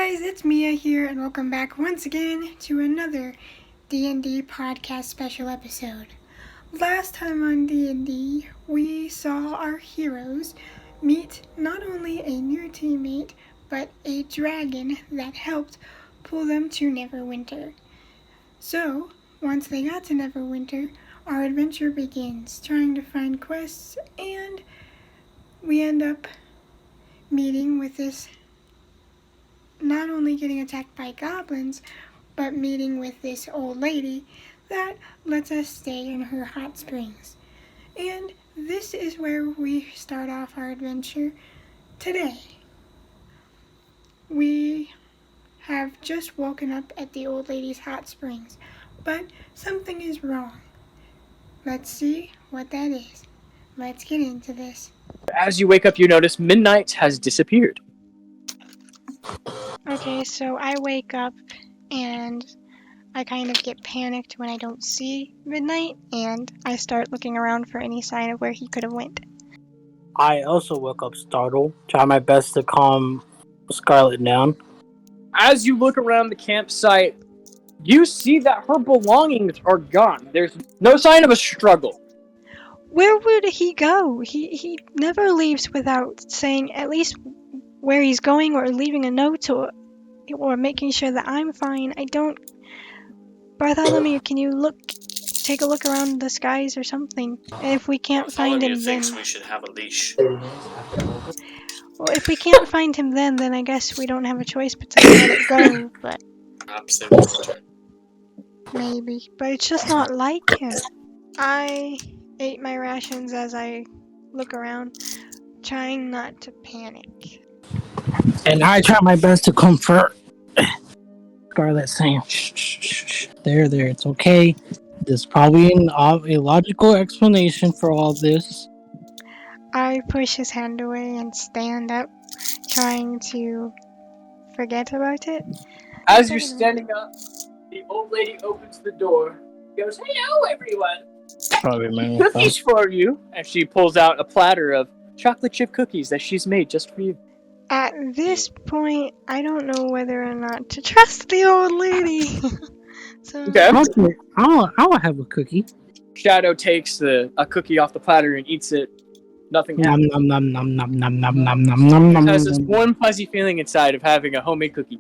guys, it's Mia here, and welcome back once again to another D&D Podcast special episode. Last time on D&D, we saw our heroes meet not only a new teammate, but a dragon that helped pull them to Neverwinter. So, once they got to Neverwinter, our adventure begins, trying to find quests, and we end up meeting with this, not only getting attacked by goblins, but meeting with this old lady that lets us stay in her hot springs. And this is where we start off our adventure today. We have just woken up at the old lady's hot springs, but something is wrong. Let's see what that is. Let's get into this. As you wake up, you notice Midnight has disappeared. Okay, so I wake up and I kind of get panicked when I don't see Midnight, and I start looking around for any sign of where he could have went. I also woke up startled, try my best to calm Scarlet down. As you look around the campsite, you see that her belongings are gone. There's no sign of a struggle. Where would he go? He never leaves without saying at least where he's going, or leaving a note, or making sure that I'm fine. I don't... Bartholomew, can you take a look around the skies or something? And if we can't find him, then... thinks we should have a leash. Well, if we can't find him then I guess we don't have a choice but to let it go, but... Perhaps they will return. Maybe. But it's just not like him. I ate my rations as I look around, trying not to panic. And I try my best to comfort Scarlet, saying, shh, there, it's okay. There's probably a logical explanation for all this. I push his hand away and stand up, trying to forget about it. As you're standing up, the old lady opens the door. Goes, "Hello, everyone. Probably my Cookies for you." And she pulls out a platter of chocolate chip cookies that she's made just for you. At this point, I don't know whether or not to trust the old lady. So, Okay. I'll have a cookie. Shadow takes a cookie off the platter and eats it. Nothing happens. Nom nom nom nom nom nom nom nom nom. It has this warm, fuzzy feeling inside of having a homemade cookie.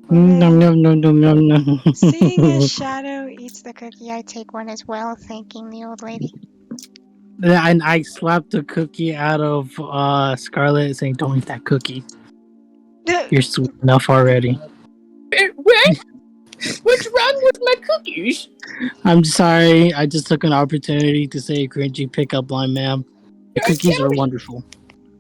Nom nom nom nom nom nom. Seeing as Shadow eats the cookie, I take one as well, thanking the old lady. And I slapped the cookie out of Scarlet, saying, "Don't eat that cookie. You're sweet enough already." What? What's wrong with my cookies? I'm sorry. I just took an opportunity to say a cringy pickup line, ma'am. The cookies are wonderful.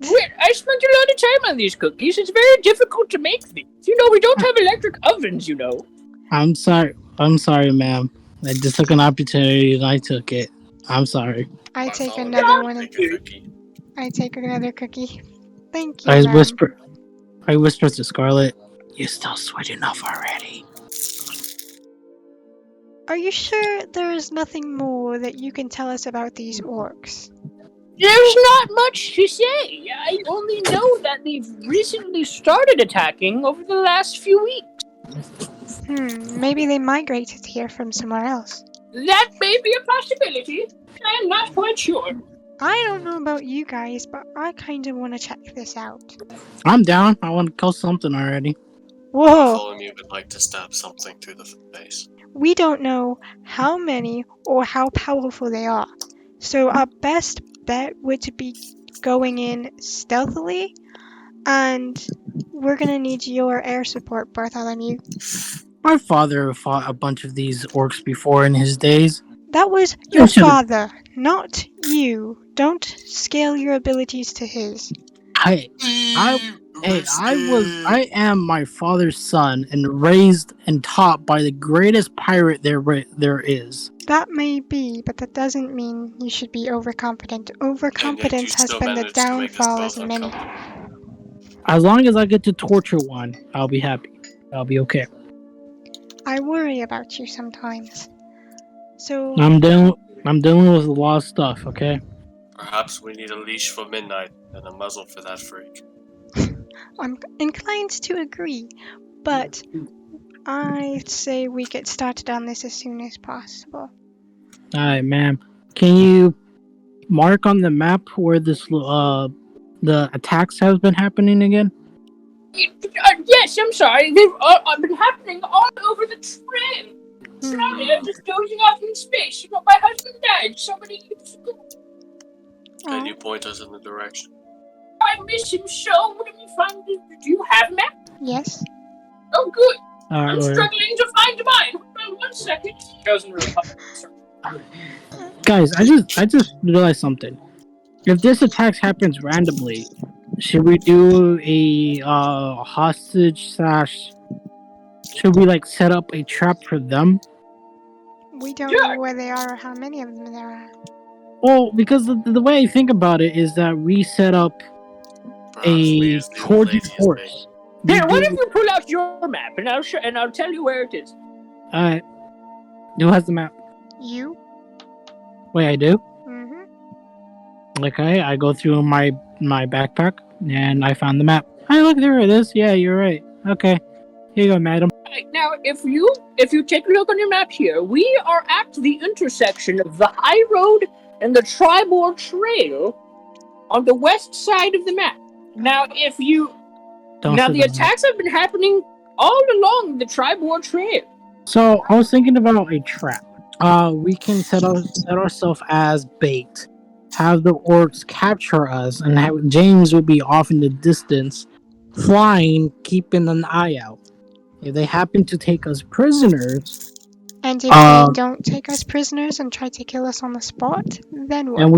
Wait, I spent a lot of time on these cookies. It's very difficult to make these. You know, we don't have electric ovens, you know. I'm sorry, ma'am. I just took an opportunity and I took it. I'm sorry. I take another one. I take another cookie. Thank you. I whisper to Scarlet, "You're still sweet enough already." Are you sure there is nothing more that you can tell us about these orcs? There's not much to say. I only know that they've recently started attacking over the last few weeks. Maybe they migrated here from somewhere else. That may be a possibility. I'm not quite sure. I don't know about you guys, but I kind of want to check this out. I'm down. I want to kill something already. Whoa! Bartholomew would like to stab something through the face. We don't know how many or how powerful they are, so our best bet would be going in stealthily, and we're gonna need your air support, Bartholomew. My father fought a bunch of these orcs before in his days. That was your father, not you. Don't scale your abilities to his. I am my father's son and raised and taught by the greatest pirate there is. That may be, but that doesn't mean you should be overconfident. Overconfidence has been the downfall of many. As long as I get to torture one, I'll be happy. I'll be okay. I worry about you sometimes. So I'm dealing with a lot of stuff, okay? Perhaps we need a leash for Midnight and a muzzle for that freak. I'm inclined to agree, but I'd say we get started on this as soon as possible. Alright, ma'am. Can you mark on the map where the attacks have been happening again? Yes, I'm sorry. They've been happening all over the trail. Sorry, I'm just dozing off in space. You know, my husband died so many years ago. Can you point us in the direction? I miss him so. What have you found? Do you have a map? Yes. Oh, good. Alright, I'm struggling to find mine. Hold on 1 second. Doesn't really guys, I just realized something. If this attack happens randomly, should we do a hostage slash? Should we like set up a trap for them? We don't know where they are or how many of them there are. Well, because the way I think about it is that we set up Perhaps we a use the old Trojan lady as horse. Here, what if you pull out your map and I'll tell you where it is. Alright. Who has the map? You? Wait, I do? Mm-hmm. Okay, I go through my backpack and I found the map. Hey, look, there it is. Yeah, you're right. Okay. Here you go, madam. Now, if you take a look on your map here, we are at the intersection of the high road and the Tribor Trail on the west side of the map. Now, the attacks have been happening all along the Tribor Trail. So I was thinking about a trap. We can set ourselves as bait, have the orcs capture us, and James will be off in the distance, flying, keeping an eye out. If they happen to take us prisoners, And if they don't take us prisoners and try to kill us on the spot, then what? And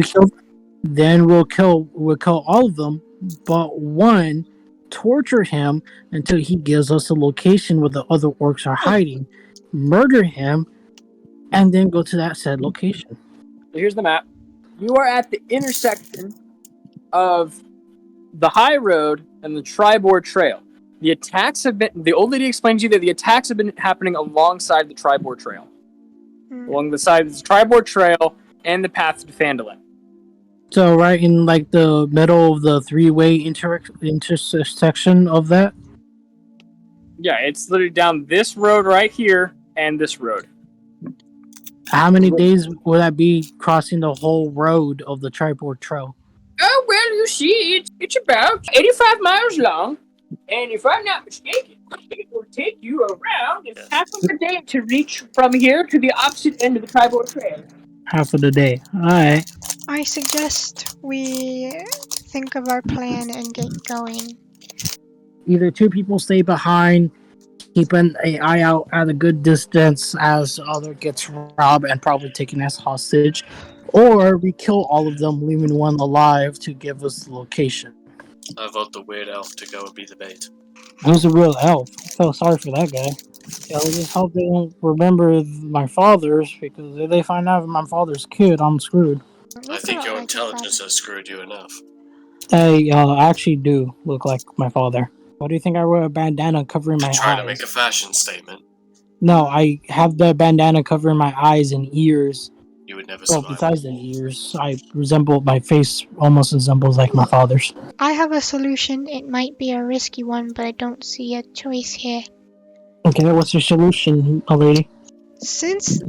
we'll kill all of them, but one, torture him until he gives us a location where the other orcs are hiding, murder him, and then go to that said location. Here's the map. You are at the intersection of the high road and the Tribor Trail. The old lady explained to you that the attacks have been happening alongside the Tribor Trail. Along the side of the Tribor Trail and the path to Phandalin. So right in like the middle of the three-way intersection of that? Yeah, it's literally down this road right here and this road. How many days will that be crossing the whole road of the Tribor Trail? Oh, well, you see, it's about 85 miles long. And if I'm not mistaken, it will take you around half of a day to reach from here to the opposite end of the Tribor Trail. Half of the day. Alright. I suggest we think of our plan and get going. Either two people stay behind, keeping an eye out at a good distance as the other gets robbed and probably taken as hostage, or we kill all of them, leaving one alive to give us the location. I vote the weird elf to go and be the bait. Who's a real elf? I feel sorry for that guy. Yeah, I just hope they don't remember my father's, because if they find out my father's kid, I'm screwed. I think your intelligence has screwed you enough. I actually do look like my father. Why do you think I wear a bandana covering my eyes? Trying to make a fashion statement. No, I have the bandana covering my eyes and ears. You would never Well, survive. besides the ears, my face almost resembles like my father's. I have a solution. It might be a risky one, but I don't see a choice here. Okay, what's your solution, lady? Since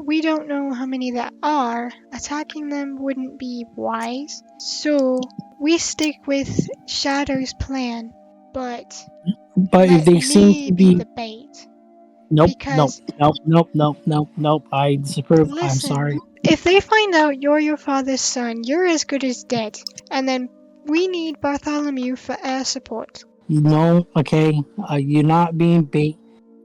we don't know how many there are, attacking them wouldn't be wise. So we stick with Shadow's plan, but if they seem to be the bait. Nope. I disapprove. Listen, I'm sorry. If they find out you're your father's son, you're as good as dead. And then we need Bartholomew for air support. No, okay. You're not being bait.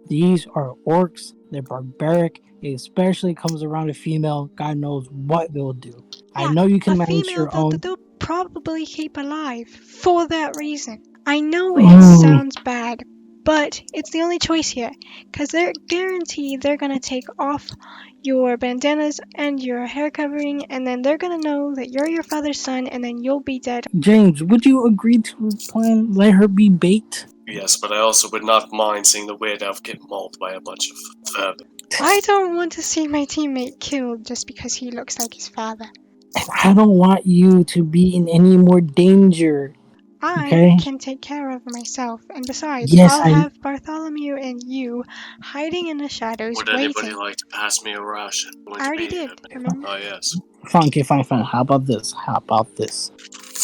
These are orcs. They're barbaric. It especially comes around a female. God knows what they'll do. I know you can manage your own. That they'll probably keep alive for that reason. I know it sounds bad, but it's the only choice here, because they're guaranteed they're going to take off your bandanas and your hair covering, and then they're going to know that you're your father's son, and then you'll be dead. James, would you agree to let her be bait? Yes, but I also would not mind seeing the weird elf get mauled by a bunch of vermin. I don't want to see my teammate killed just because he looks like his father. I don't want you to be in any more danger. I can take care of myself, and besides, Yes, I'll have Bartholomew and you hiding in the shadows Would anybody waiting. like to pass me a ration? I already did, remember? Oh, yes. Fine. How about this?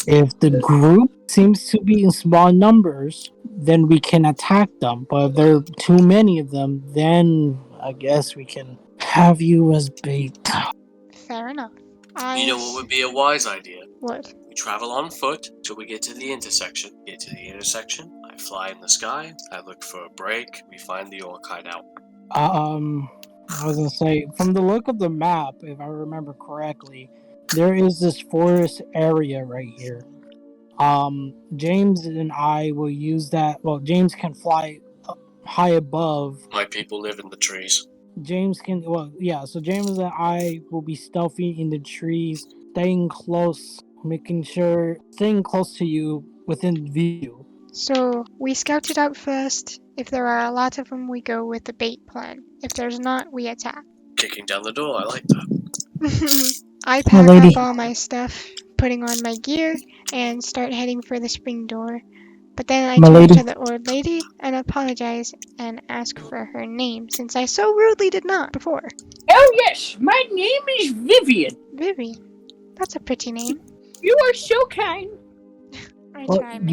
If the group seems to be in small numbers, then we can attack them. But if there are too many of them, then I guess we can have you as bait. Fair enough. You know what would be a wise idea? What? We travel on foot till we get to the intersection. Get to the intersection, I fly in the sky, I look for a break, we find the orc hideout. I was gonna say, from the look of the map, if I remember correctly, there is this forest area right here. James and I will use that. Well, James can fly high above. My people live in the trees. James can. Well, yeah. So James and I will be stealthy in the trees, staying close to you within view. So, we scout it out first. If there are a lot of them, we go with the bait plan. If there's not, we attack. Kicking down the door, I like that. I My pack lady. up all my stuff, putting on my gear, and start heading for the spring door. But then I My turn lady. to the old lady and apologize and ask for her name, since I so rudely did not before. Oh yes, my name is Vivian. Vivi. That's a pretty name. You are so kind. I Well, try, man.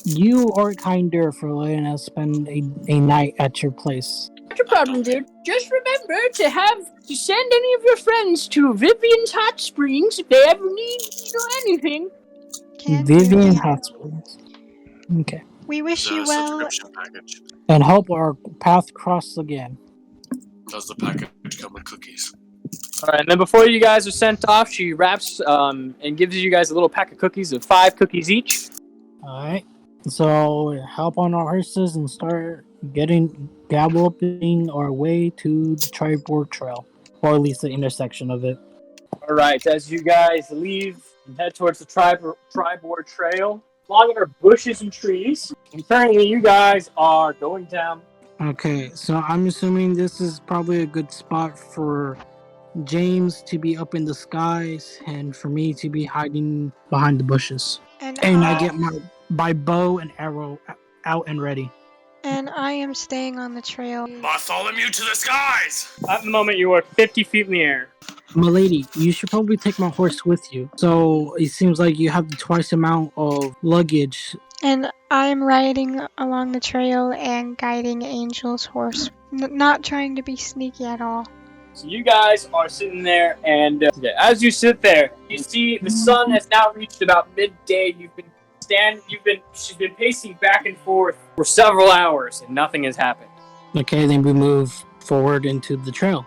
you are kinder for letting us spend a night at your place. Not a problem, dude. Just remember to send any of your friends to Vivian's Hot Springs if they ever need anything. Can do. Vivian Hot Springs. Okay. We wish you The well. subscription package. And hope our path cross again. Does the package come with cookies? Alright, and then before you guys are sent off, she wraps and gives you guys a little pack of cookies of 5 cookies each. Alright. So hop on our horses and start galloping our way to the Tribord Trail. Or at least the intersection of it. Alright, as you guys leave and head towards the Tribord Trail, along our bushes and trees, and currently you guys are going down. Okay, so I'm assuming this is probably a good spot for James to be up in the skies and for me to be hiding behind the bushes. And I get my bow and arrow out and ready. And I am staying on the trail. Bartholomew to the skies! At the moment, you are 50 feet in the air. Milady, you should probably take my horse with you. So it seems like you have twice the amount of luggage. And I'm riding along the trail and guiding Angel's horse. Not trying to be sneaky at all. So you guys are sitting there, and as you sit there, you see the sun has now reached about midday. She's been pacing back and forth for several hours, and nothing has happened. Okay, then we move forward into the trail.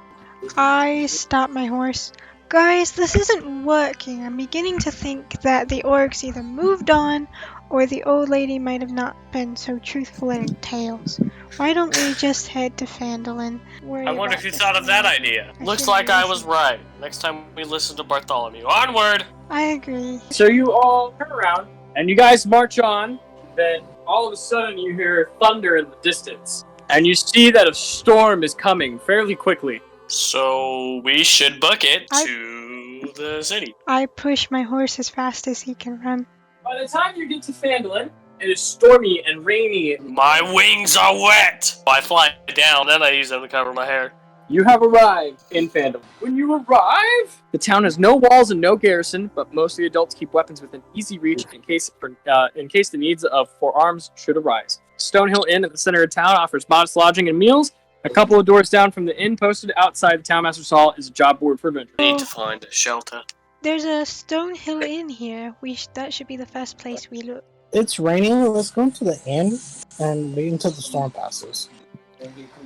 I stop my horse. Guys, this isn't working. I'm beginning to think that the orcs either moved on or the old lady might have not been so truthful in her tales. Why don't we just head to Phandalin? I wonder if you thought of that idea. Looks should've like I was listened. right. Next time we listen to Bartholomew. Onward! I agree. So you all turn around, and you guys march on. Then all of a sudden you hear thunder in the distance, and you see that a storm is coming fairly quickly. So we should book it to the city. I push my horse as fast as he can run. By the time you get to Phandalin, it is stormy and rainy. My wings are wet! I fly down, then I use them to cover my hair. You have arrived in Phandalin. When you arrive, the town has no walls and no garrison, but most of the adults keep weapons within easy reach in case the needs for arms should arise. Stonehill Inn at the center of town offers modest lodging and meals. A couple of doors down from the inn, posted outside the townmaster's hall, is a job board for adventurers. Need to find a shelter. There's a Stonehill Inn here. That should be the first place we look. It's raining. Let's go to the inn and wait until the storm passes.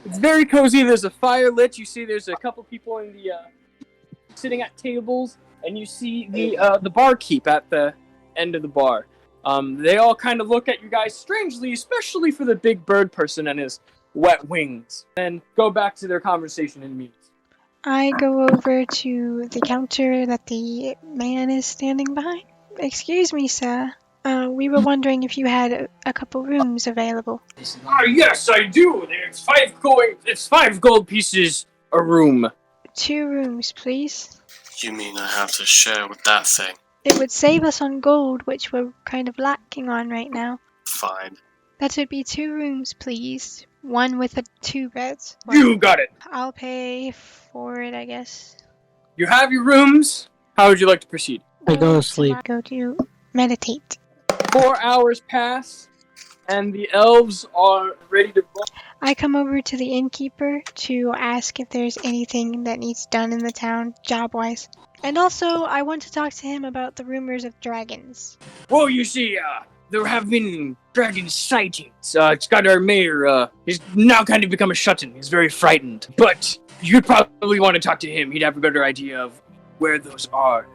It's very cozy. There's a fire lit. You see there's a couple people in the sitting at tables, and you see the barkeep at the end of the bar. They all kind of look at you guys strangely, especially for the big bird person and his wet wings, and go back to their conversation in meetings. I go over to the counter that the man is standing behind. Excuse me, sir. We were wondering if you had a couple rooms available. Yes, I do. It's 5 gold pieces a room. 2 rooms, please. You mean I have to share with that thing? It would save us on gold, which we're kind of lacking on right now. Fine. That would be 2 rooms, please. One with 2 beds. You got it. I'll pay for it, I guess. You have your rooms. How would you like to proceed? I go to sleep. Go to meditate. 4 hours pass, and the elves are ready to roll. I come over to the innkeeper to ask if there's anything that needs done in the town, job-wise. And also, I want to talk to him about the rumors of dragons. Well, you see, there have been dragon sightings. It's got our mayor, he's now kind of become a shut-in. He's very frightened. But you'd probably want to talk to him. He'd have a better idea of where those are.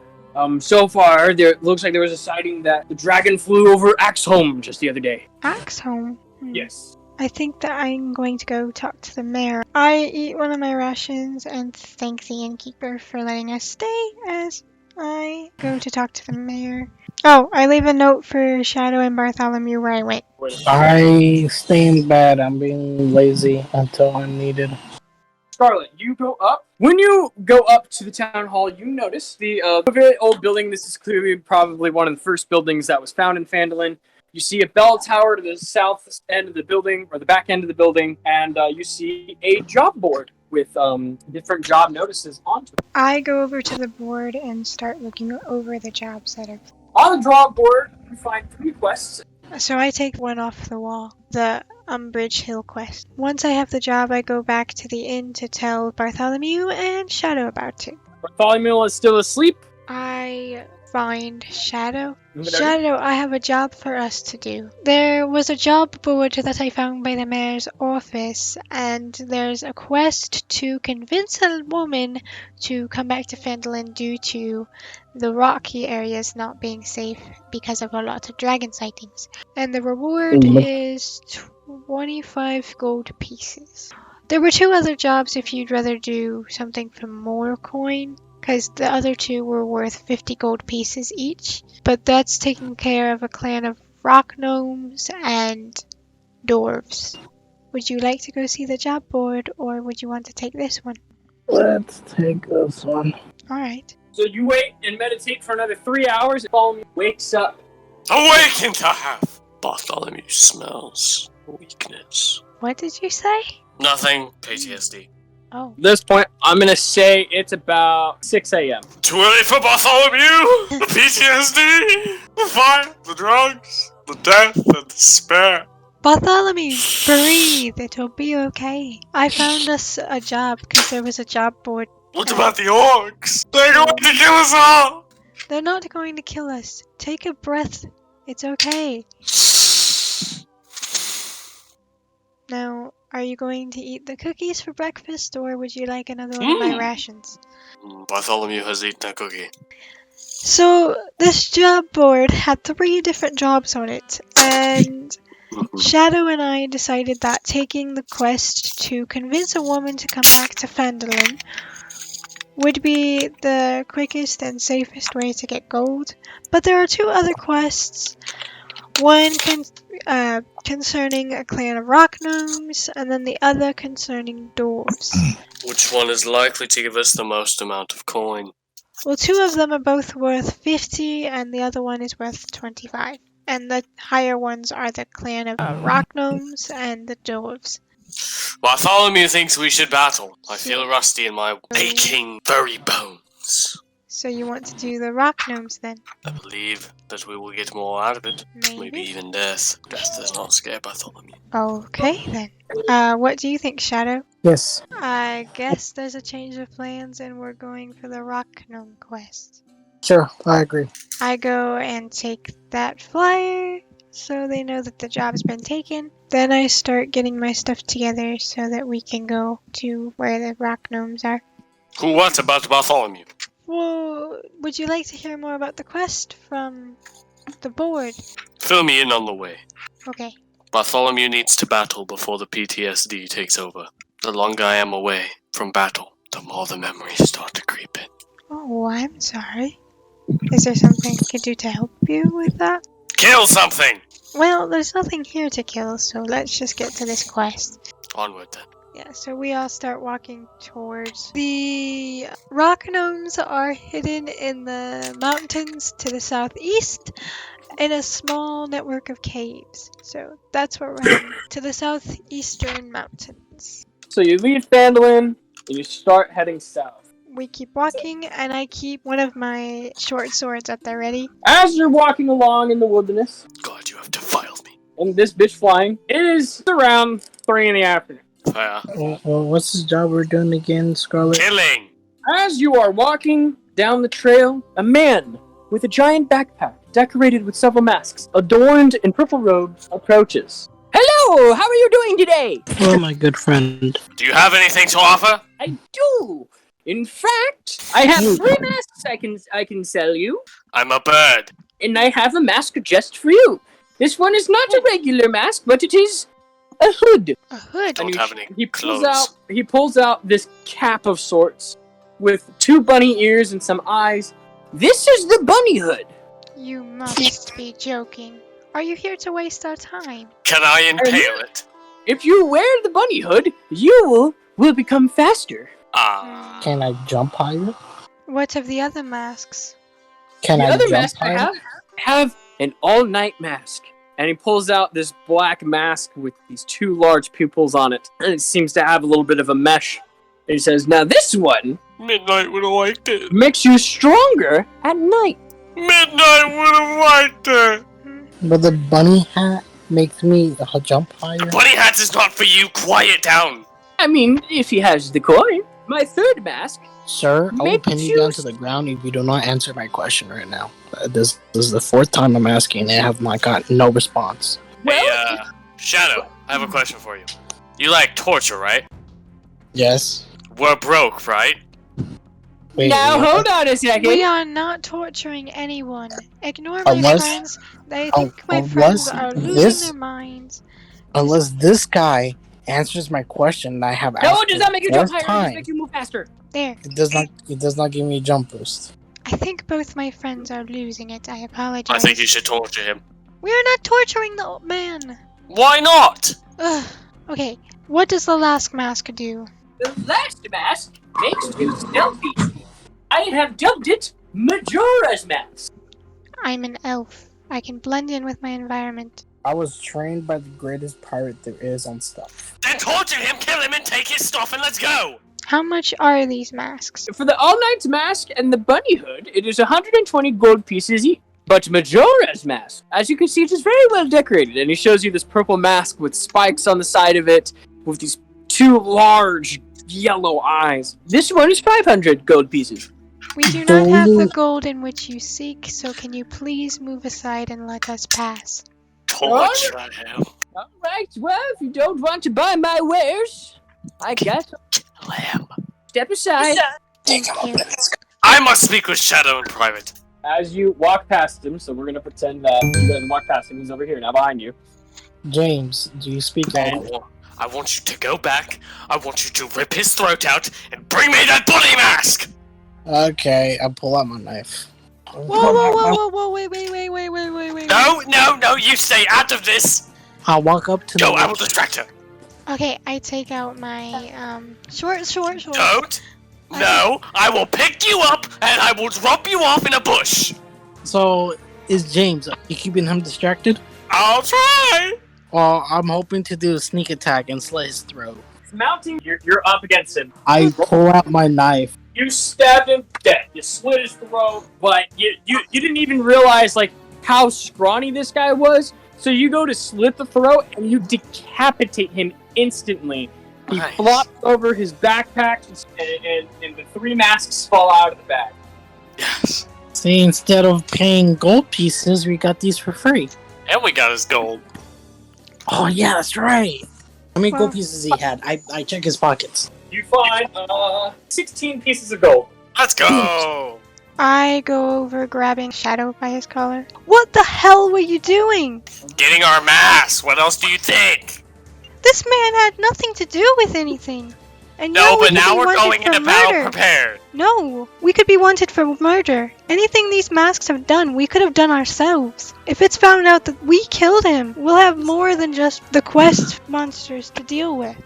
So far, it looks like there was a sighting that the dragon flew over Axholm just the other day. Axholm? Yes. I think that I'm going to go talk to the mayor. I eat one of my rations and thank the innkeeper for letting us stay as I go to talk to the mayor. Oh, I leave a note for Shadow and Bartholomew where I went. I stay in bed. I'm being lazy until I'm needed. Scarlet, you go up. When you go up to the town hall, you notice the very old building. This is clearly probably one of the first buildings that was found in Phandalin. You see a bell tower to the south end of the building, or the back end of the building, and you see a job board with different job notices onto it. I go over to the board and start looking over the jobs that are... On the job board, you find 3 quests. So I take one off the wall, the Umbridge Hill quest. Once I have the job, I go back to the inn to tell Bartholomew and Shadow about it. Bartholomew is still asleep. I find Shadow. Shadow, I have a job for us to do. There was a job board that I found by the mayor's office, and there's a quest to convince a woman to come back to Phandalin due to the rocky areas not being safe because of a lot of dragon sightings. And the reward is 25 gold pieces. There were 2 other jobs if you'd rather do something for more coin, because the other 2 were worth 50 gold pieces each. But that's taking care of a clan of rock gnomes and dwarves. Would you like to go see the job board, or would you want to take this one? Let's take this one. Alright. So you wait and meditate for another 3 hours. Bartholomew wakes up. Awaken to have! Bartholomew smells weakness. What did you say? Nothing. PTSD. Oh. At this point, I'm gonna say it's about 6 a.m. Too early for Bartholomew! The PTSD! The fire! The drugs! The death! The despair! Bartholomew, breathe. It'll be okay. I found us a job because there was a job board. What about the orcs? They're going to kill us all! They're not going to kill us. Take a breath. It's okay. Now, are you going to eat the cookies for breakfast, or would you like another one of my rations? Bartholomew has eaten a cookie. So, this job board had 3 different jobs on it, and Shadow and I decided that taking the quest to convince a woman to come back to Phandalin would be the quickest and safest way to get gold. But there are 2 other quests. One concerning a clan of rock gnomes, and then the other concerning dwarves. Which one is likely to give us the most amount of coin? Well, 2 of them are both worth 50, and the other one is worth 25. And the higher ones are the clan of rock gnomes and the dwarves. Bartholomew thinks we should battle. I feel rusty in my aching, furry bones. So you want to do the rock gnomes then? I believe that we will get more out of it. Maybe even death. Death does not scare Bartholomew. Okay then. What do you think, Shadow? Yes. I guess there's a change of plans and we're going for the rock gnome quest. Sure, I agree. I go and take that flyer so they know that the job's been taken. Then I start getting my stuff together so that we can go to where the rock gnomes are. What about Bartholomew? Well, would you like to hear more about the quest from the board? Fill me in on the way. Okay. Bartholomew needs to battle before the PTSD takes over. The longer I am away from battle, the more the memories start to creep in. Oh, I'm sorry. Is there something I could do to help you with that? Kill something! Well, there's nothing here to kill, so let's just get to this quest. Onward then. Yeah, so we all start walking towards the rock gnomes are hidden in the mountains to the southeast in a small network of caves. So that's where we're heading, to the southeastern mountains. So you leave Phandalin and you start heading south. We keep walking, and I keep one of my short swords at the ready. As you're walking along in the wilderness, God, you have defiled me. and this bitch flying, it is around 3 in the afternoon. Well, what's this job we're doing again, Scarlet? Killing! As you are walking down the trail, a man with a giant backpack decorated with several masks, adorned in purple robes, approaches. Hello, how are you doing today? Oh, my good friend. Do you have anything to offer? I do. In fact, I have 3 masks I can sell you, I'm a bird. and I have a mask just for you. This one is not a regular mask, but it is a hood. A hood? Don't have any He clothes. pulls out this cap of sorts with 2 bunny ears and some eyes. This is the bunny hood. You must be joking. Are you here to waste our time? Can I impale it? If you wear the bunny hood, you will become faster. Ah. Can I jump higher? What of the other masks? Can The I other jump mask I higher? have an all-night mask. And he pulls out this black mask with these 2 large pupils on it. And it seems to have a little bit of a mesh. And he says, now this one Midnight would have liked it. makes you stronger at night. Midnight would have liked it. But the bunny hat makes me jump higher. Bunny hat is not for you. Quiet down. I mean, if he has the coin. My 3rd mask. Sir, I will Make pin you you down to the ground if you do not answer my question right now. This is the 4th time I'm asking and I have not got no response. Hey, Shadow, I have a question for you. You like torture, right? Yes. We're broke, right? Wait, Now, what? hold on a second. We are not torturing anyone. Ignore my Unless- friends. They think my unless friends are losing this- their minds. Unless this guy answers my question and I have asked No, it does not make you jump higher. It time, just makes you move faster. There. it does not give me a jump boost. I think both my friends are losing it. I apologize. I think you should torture him. We are not torturing the old man. Why not? Ugh. Okay, what does the last mask do? The last mask makes you stealthy. I have dubbed it Majora's Mask. I'm an elf. I can blend in with my environment. I was trained by the greatest pirate there is on stuff. Then torture him, kill him, and take his stuff, and let's go. How much are these masks? For the all-night mask and the bunny hood, it is 120 gold pieces each. But Majora's Mask, as you can see, it is very well decorated, and he shows you this purple mask with spikes on the side of it, with these 2 large yellow eyes. This one is 500 gold pieces. We do not have the gold in which you seek, so can you please move aside and let us pass? Torture him. Alright, well, if you don't want to buy my wares, I guess Kill him. step aside. Thank you. I must speak with Shadow in private. As you walk past him, so we're gonna pretend that you guys walk past him, he's over here, now behind you. James, do you speak English? I want you to go back. I want you to rip his throat out and bring me that bunny mask. Okay, I pull out my knife. Whoa, wait. No, you stay out of this. I'll walk up to Go, the I will distract her. Okay, I take out my, short. Don't. No, I will pick you up and I will drop you off in a bush. So, is James, you keeping him distracted? I'll try. Well, I'm hoping to do a sneak attack and slit his throat. He's mounting, you're up against him. I pull out my knife. You stabbed him dead. You slit his throat, but you didn't even realize like how scrawny this guy was. So you go to slit the throat and you decapitate him instantly. He Nice. flops over his backpack and the 3 masks fall out of the bag. Yes. See, instead of paying gold pieces, we got these for free. And we got his gold. Oh, yeah, that's right. How many Well- gold pieces he had? I check his pockets. You find 16 pieces of gold. Let's go. I go over grabbing Shadow by his collar. What the hell were you doing? Getting our mask. What else do you think? This man had nothing to do with anything. And No, we but could now be we're wanted going for into battle murder. prepared. No, we could be wanted for murder. Anything these masks have done, we could have done ourselves. If it's found out that we killed him, we'll have more than just the quest monsters to deal with.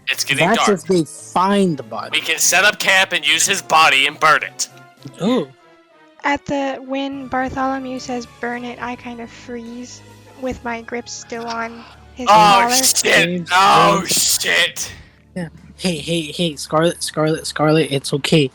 It's getting That's dark. if they find the body. We can set up camp and use his body and burn it. Oh. When Bartholomew says burn it, I kind of freeze with my grip still on his Oh collar. shit! Oh shit! Yeah. Hey, Scarlet, it's okay.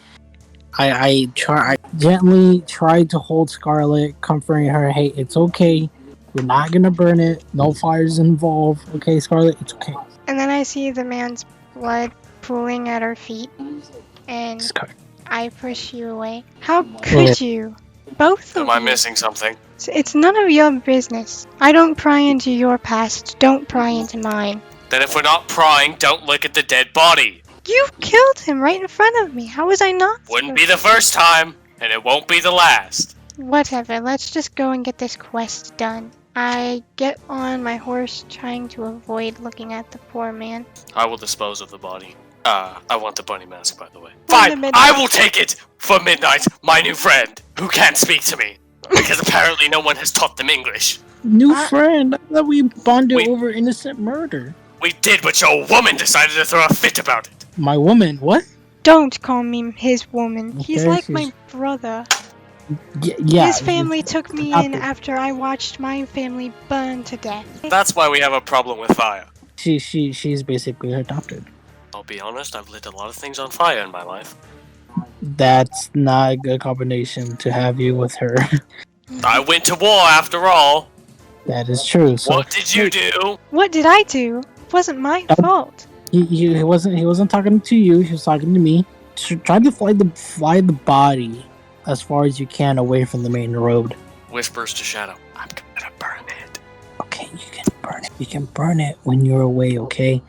I gently tried to hold Scarlet, comforting her. Hey, it's okay. We're not gonna burn it. No fires involved. Okay, Scarlet, it's okay. And then I see the man's blood pooling at our feet, and I push you away. How could you? Both of Am I you. missing something? It's none of your business. I don't pry into your past. Don't pry into mine. Then if we're not prying, don't look at the dead body. You killed him right in front of me. How was I not? Wouldn't be the first time, and it won't be the last. Whatever. Let's just go and get this quest done. I get on my horse, trying to avoid looking at the poor man. I will dispose of the body. I want the bunny mask, by the way. Wait a Fine, minute. I will take it for Midnight, my new friend, who can't speak to me. Because apparently no one has taught them English. New friend, I thought we bonded We- over innocent murder. We did, but your woman decided to throw a fit about it. My woman, what? Don't call me his woman. He's Okay, like she's- my brother. Yeah. His family took me in Apple. after I watched my family burn to death. That's why we have a problem with fire. She's basically adopted. I'll be honest, I've lit a lot of things on fire in my life. That's not a good combination to have you with her. I went to war after all. That is true. So What did you do? What did I do? It wasn't my fault. he wasn't talking to you. He was talking to me. Try to fly the body as far as you can away from the main road. Whispers to Shadow. I'm gonna burn it. Okay, you can burn it. You can burn it when you're away. Okay.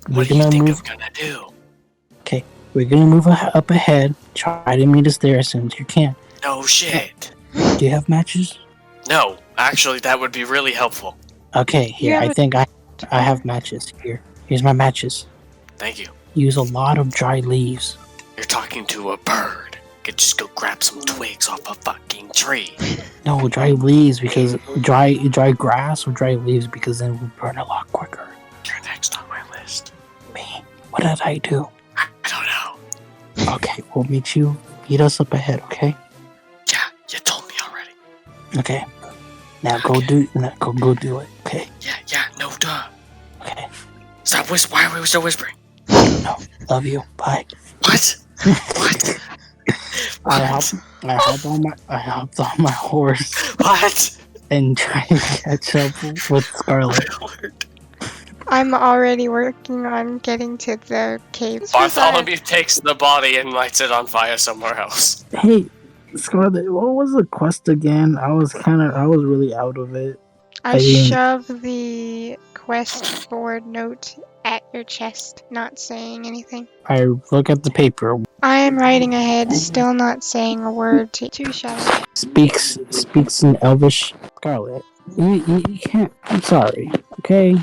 What do you think I'm gonna do? Okay, we're gonna move up ahead. Try to meet us there as soon as you can. No shit. Do you have matches? No, actually, that would be really helpful. Okay, here Yeah, I but- think I have matches. Here's my matches. Thank you. Use a lot of dry leaves. You're talking to a bird. Could just go grab some twigs off a fucking tree. No, dry leaves because dry grass or dry leaves because then we burn a lot quicker. You're next on my list. Me? What did I do? I don't know. Okay, we'll meet you. Meet us up ahead, okay? Yeah, you told me already. Okay. Now go do it, okay? Yeah, no duh. Okay. Stop why are we still whispering? No, love you. Bye. What? What? I hopped on my horse What? and tried to catch up with Scarlet. I'm already working on getting to the cave. Bartholomew takes the body and lights it on fire somewhere else. Hey, Scarlet, what was the quest again? I was really out of it. I I mean- shove the quest board note at your chest, not saying anything. I look at the paper. I am writing ahead, still not saying a word to Shadow. Speaks in Elvish. Scarlet, you can't. I'm sorry. Okay,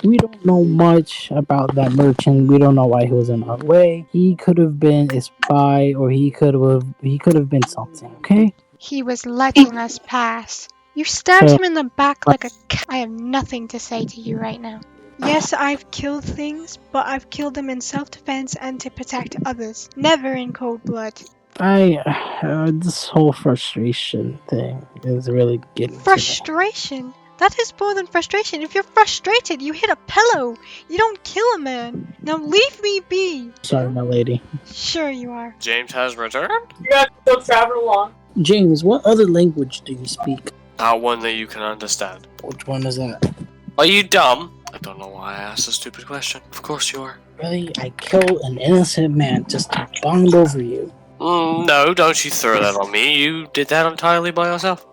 we don't know much about that merchant. We don't know why he was in our way. He could have been a spy, or he could have been something. Okay. He was letting us pass. You stabbed him in the back like a cat. I have nothing to say to you right now. Yes, I've killed things, but I've killed them in self-defense and to protect others. Never in cold blood. This whole frustration thing is really getting to me. Frustration? That is more than frustration. If you're frustrated, you hit a pillow. You don't kill a man. Now leave me be. Sorry, my lady. Sure you are. James has returned? You guys still traveling along? James, what other language do you speak? Not one that you can understand. Which one is that? Are you dumb? I don't know why I asked a stupid question. Of course you are. Really? I killed an innocent man just to bond over you. No, don't you throw that on me. You did that entirely by yourself.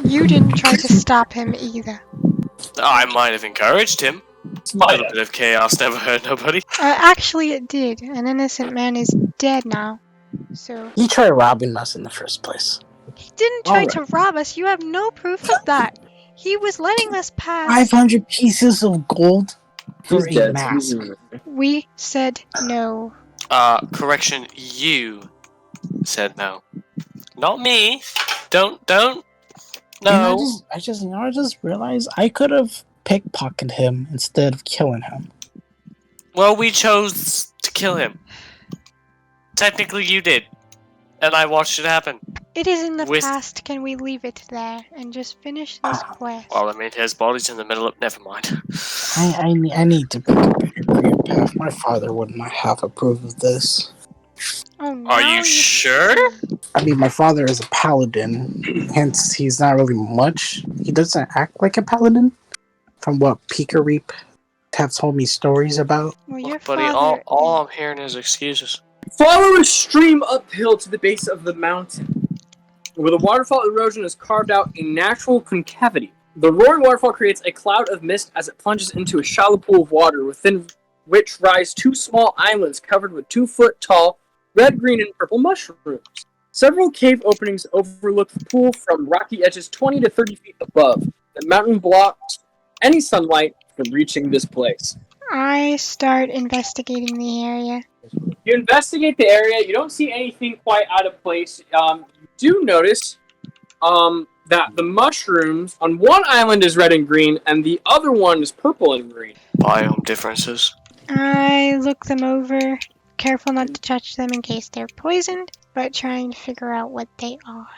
You didn't try to stop him either. I might have encouraged him. A little bit of chaos never hurt nobody. Actually it did. An innocent man is dead now. So... He tried robbing us in the first place. He didn't try Alright. to rob us. You have no proof of that. He was letting us pass. 500 pieces of gold for He's a dead. mask. We said no. Correction, you said no. Not me. Don't. And No. I just realized I could have pickpocketed him instead of killing him. Well, we chose to kill him. Technically, you did. And I watched it happen. It is in the past. Can we leave it there and just finish this quest? Well, I mean, his body's in the middle of... Never mind. I need to pick a better career path. My father would not have approved of this. Oh, no, Are you sure? I mean, my father is a paladin, hence he's not really much. He doesn't act like a paladin, from what Pika Reap have told me stories about. Well, your Buddy, father... all I'm hearing is excuses. Follow a stream uphill to the base of the mountain, where the waterfall erosion has carved out a natural concavity. The roaring waterfall creates a cloud of mist as it plunges into a shallow pool of water, within which rise two small islands covered with 2-foot-tall red, green, and purple mushrooms. Several cave openings overlook the pool from rocky edges 20 to 30 feet above. The mountain blocks any sunlight from reaching this place. I start investigating the area. You investigate the area. You don't see anything quite out of place. You do notice that the mushrooms on one island is red and green, and the other one is purple and green. Biome differences. I look them over, careful not to touch them in case they're poisoned, but trying to figure out what they are.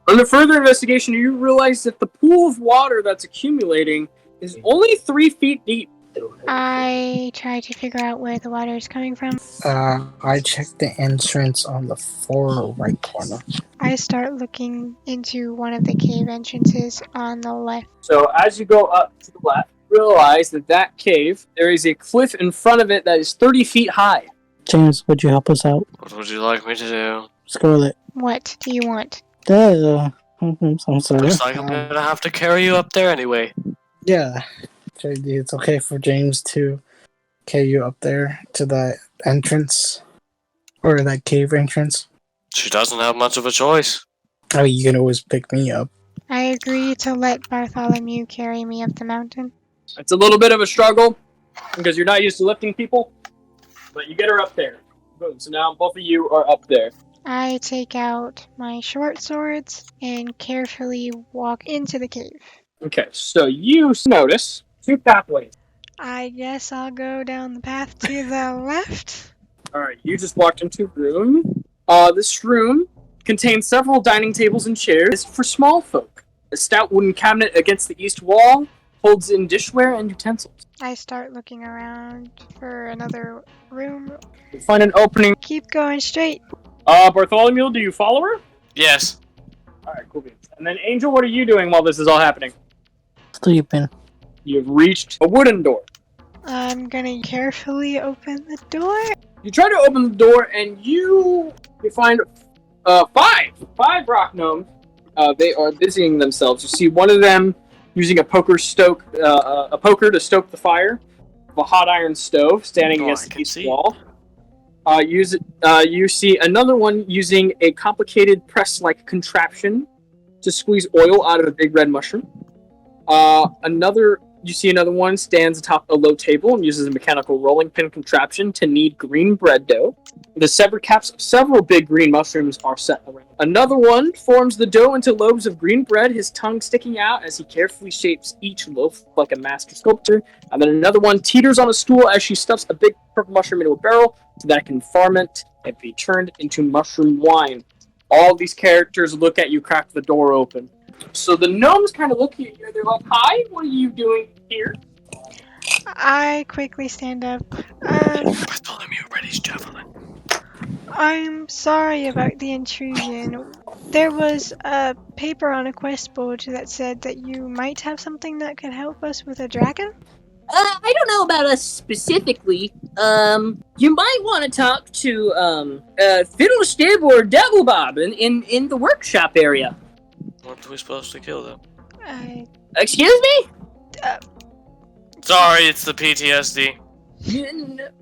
Under further investigation, you realize that the pool of water that's accumulating is only 3 feet deep. I try to figure out where the water is coming from. I checked the entrance on the far right corner. I start looking into one of the cave entrances on the left. So as you go up to the left, you realize that cave, there is a cliff in front of it that is 30 feet high. James, would you help us out? What would you like me to do? Scarlet. What do you want? I'm sorry. Looks like I'm gonna have to carry you up there anyway. Yeah. JD, it's okay for James to carry you up there to that entrance. Or that cave entrance. She doesn't have much of a choice. I mean, you can always pick me up. I agree to let Bartholomew carry me up the mountain. It's a little bit of a struggle, because you're not used to lifting people, but you get her up there. Boom. So now both of you are up there. I take out my short swords and carefully walk into the cave. Okay, so you notice 2 pathways. I guess I'll go down the path to the left. Alright, you just walked into a room. This room contains several dining tables and chairs for small folk. A stout wooden cabinet against the east wall holds in dishware and utensils. I start looking around for another room. You find an opening. Keep going straight. Bartholomew, do you follow her? Yes. Alright, cool beans. And then Angel, what are you doing while this is all happening? Sleeping. You've reached a wooden door. I'm gonna carefully open the door. You try to open the door, and you find five rock gnomes. They are busying themselves. You see one of them using a poker to stoke the fire of a hot iron stove standing against the east wall. You see another one using a complicated press-like contraption to squeeze oil out of a big red mushroom. You see another one stands atop a low table and uses a mechanical rolling pin contraption to knead green bread dough. The severed caps of several big green mushrooms are set around. Another one forms the dough into loaves of green bread, his tongue sticking out as he carefully shapes each loaf like a master sculptor. And then another one teeters on a stool as she stuffs a big purple mushroom into a barrel so that it can ferment and be turned into mushroom wine. All these characters look at you, crack the door open. So the gnomes kind of look at you, they're like, "Hi, what are you doing here?" I quickly stand up. Bartholomew readies javelin. I'm sorry about the intrusion. There was a paper on a quest board that said that you might have something that could help us with a dragon? I don't know about us specifically. You might want to talk to, Fiddlestib or Devil Bob in the workshop area. Aren't we supposed to kill them? Excuse me? Sorry, it's the PTSD.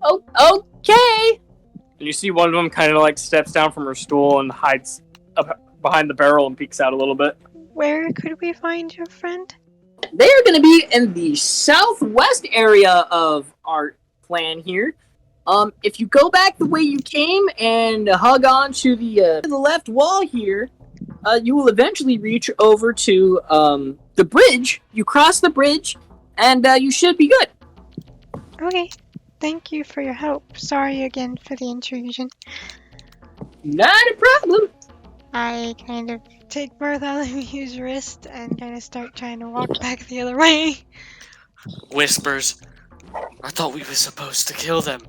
Oh, okay. And you see one of them kind of like steps down from her stool and hides up behind the barrel and peeks out a little bit. Where could we find your friend? They're going to be in the southwest area of our clan here. If you go back the way you came and hug on to the left wall here, you will eventually reach over to the bridge. You cross the bridge, and you should be good. Okay. Thank you for your help. Sorry again for the intrusion. Not a problem. I kind of take Bartholomew's wrist and kind of start trying to walk back the other way. Whispers. I thought we were supposed to kill them.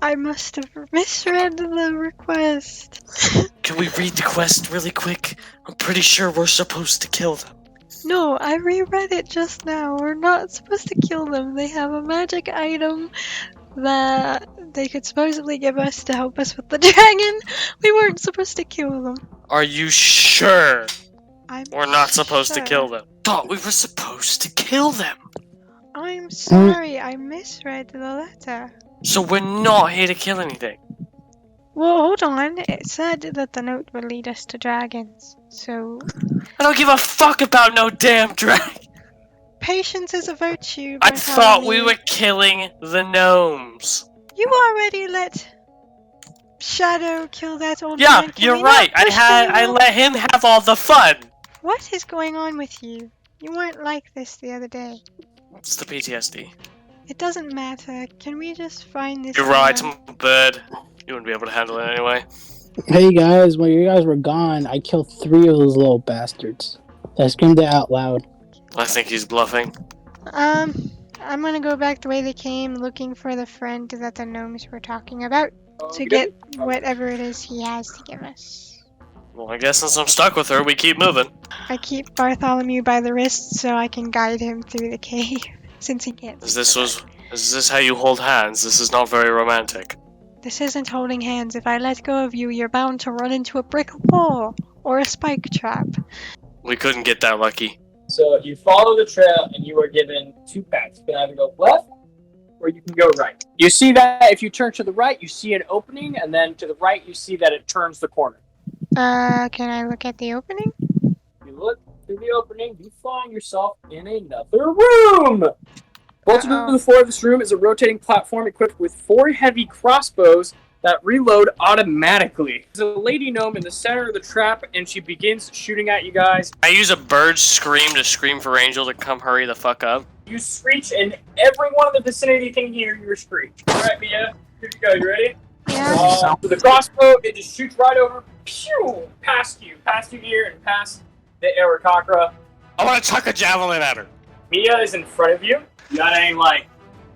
I must have misread the request. Can we read the quest really quick? I'm pretty sure we're supposed to kill them. No, I reread it just now. We're not supposed to kill them. They have a magic item that they could supposedly give us to help us with the dragon. We weren't supposed to kill them. Are you sure We're not supposed to kill them? Thought we were supposed to kill them. I'm sorry, I misread the letter. So we're not here to kill anything. Well, hold on. It said that the note would lead us to dragons. So, I don't give a fuck about no damn dragon. patience is a virtue. I thought we Bartholomew. were killing the gnomes. You already let Shadow kill that old Yeah, man. Can you're we right. not push I them? let him have all the fun. What is going on with you? You weren't like this the other day. It's the PTSD. It doesn't matter. Can we just find this? You're right, man? I'm a bird. You wouldn't be able to handle it anyway. Hey guys, while you guys were gone, I killed 3 of those little bastards. I screamed it out loud. I think he's bluffing. I'm gonna go back the way they came, looking for the friend that the gnomes were talking about to get whatever it is he has to give us. Well, I guess since I'm stuck with her, we keep moving. I keep Bartholomew by the wrist so I can guide him through the cave, since he can't. Is this how you hold hands? This is not very romantic. This isn't holding hands. If I let go of you, you're bound to run into a brick wall or a spike trap. We couldn't get that lucky. So you follow the trail, and you are given 2 paths. You can either go left, or you can go right. You see that if you turn to the right, you see an opening, and then to the right, you see that it turns the corner. Can I look at the opening? You look through the opening, you find yourself in another room! Bolted to the floor of this room is a rotating platform equipped with 4 heavy crossbows that reload automatically. There's a lady gnome in the center of the trap, and she begins shooting at you guys. I use a bird scream to scream for Angel to come hurry the fuck up. You screech, and everyone in the vicinity can hear your screech. Alright, Mia, here you go. You ready? Yeah. So the crossbow, it just shoots right over, pew, past you here, and past the Aarakocra. I want to chuck a javelin at her. Mia is in front of you. You got any,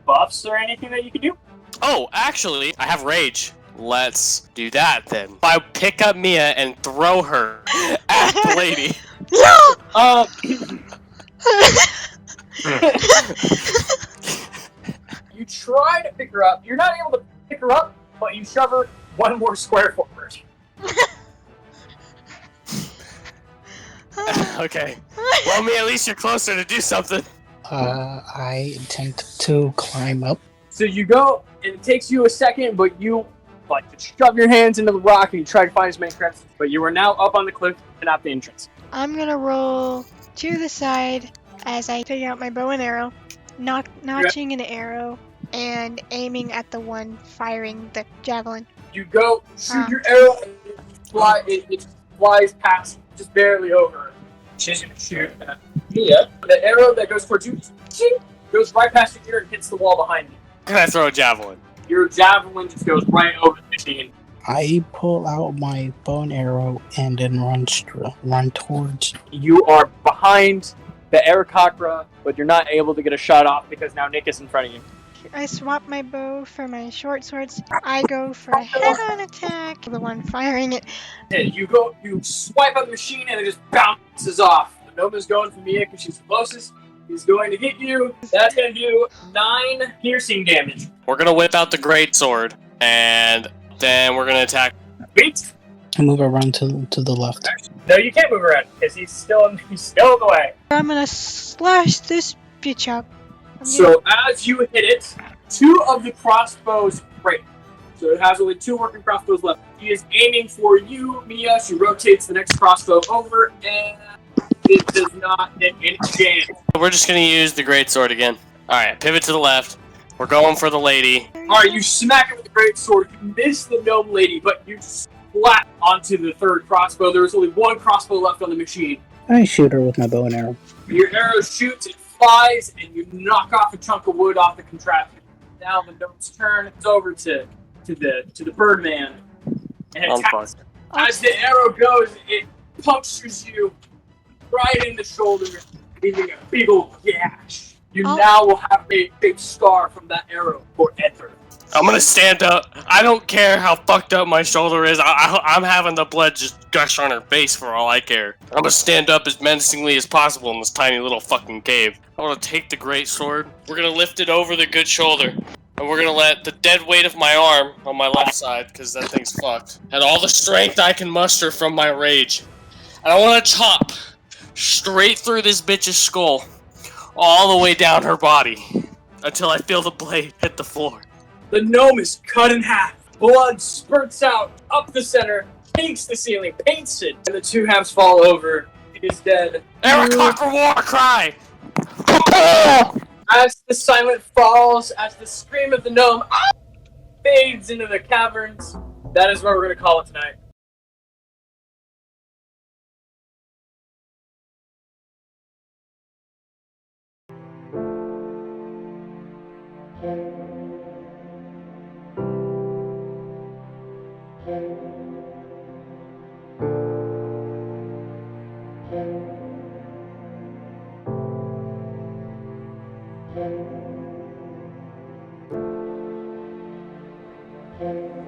buffs or anything that you can do? Oh, actually, I have rage. Let's do that then. I pick up Mia and throw her at the lady. You try to pick her up. You're not able to pick her up, but you shove her 1 more square forward. Okay. Well, Mia, at least you're closer to do something. I attempt to climb up. So you go, and it takes you a second, but you to shove your hands into the rock and you try to find as many crevices. But you are now up on the cliff and at the entrance. I'm gonna roll to the side as I take out my bow and arrow, notching an arrow, and aiming at the one firing the javelin. You go, shoot your arrow, and it flies past, just barely over. She's gonna shoot at Mia. The arrow that goes towards you goes right past your ear and hits the wall behind you. Can I throw a javelin? Your javelin just goes right over the machine. I pull out my bow and arrow and then run towards. You are behind the Aarakocra, but you're not able to get a shot off because now Nick is in front of you. I swap my bow for my short swords. I go for a head-on attack. The one firing it. And you swipe at the machine and it just bounces off. The gnome is going for Mia because she's the closest. He's going to hit you. That's going to do 9 piercing damage. We're going to whip out the great sword, and then we're going to attack. Wait. I move around to the left. No, you can't move around because he's still in the way. I'm gonna slash this bitch up. So as you hit it, 2 of the crossbows break. So it has only 2 working crossbows left. He is aiming for you, Mia. She rotates the next crossbow over, and it does not hit any damage. We're just going to use the great sword again. Alright, pivot to the left. We're going for the lady. Alright, you smack it with the great sword. You miss the gnome lady, but you splat onto the 3rd crossbow. There was only 1 crossbow left on the machine. I shoot her with my bow and arrow. Your arrow shoots, it flies, and you knock off a chunk of wood off the contraption. Now the notes turns over to the Birdman, and I'm attacks. fucked. As the arrow goes, it punctures you right in the shoulder, leaving a big old gash. You now will have a big scar from that arrow forever. I'm gonna stand up. I don't care how fucked up my shoulder is. I'm having the blood just gush on her face for all I care. I'm gonna stand up as menacingly as possible in this tiny little fucking cave. I'm gonna take the great sword. We're gonna lift it over the good shoulder. And we're gonna let the dead weight of my arm on my left side, because that thing's fucked, and all the strength I can muster from my rage. And I wanna chop straight through this bitch's skull, all the way down her body, until I feel the blade hit the floor. The gnome is cut in half. Blood spurts out up the center, paints the ceiling, paints it, and the two halves fall over. He is dead. Aarakocra war cry! As the silent falls, as the scream of the gnome fades into the caverns, that is where we're going to call it tonight.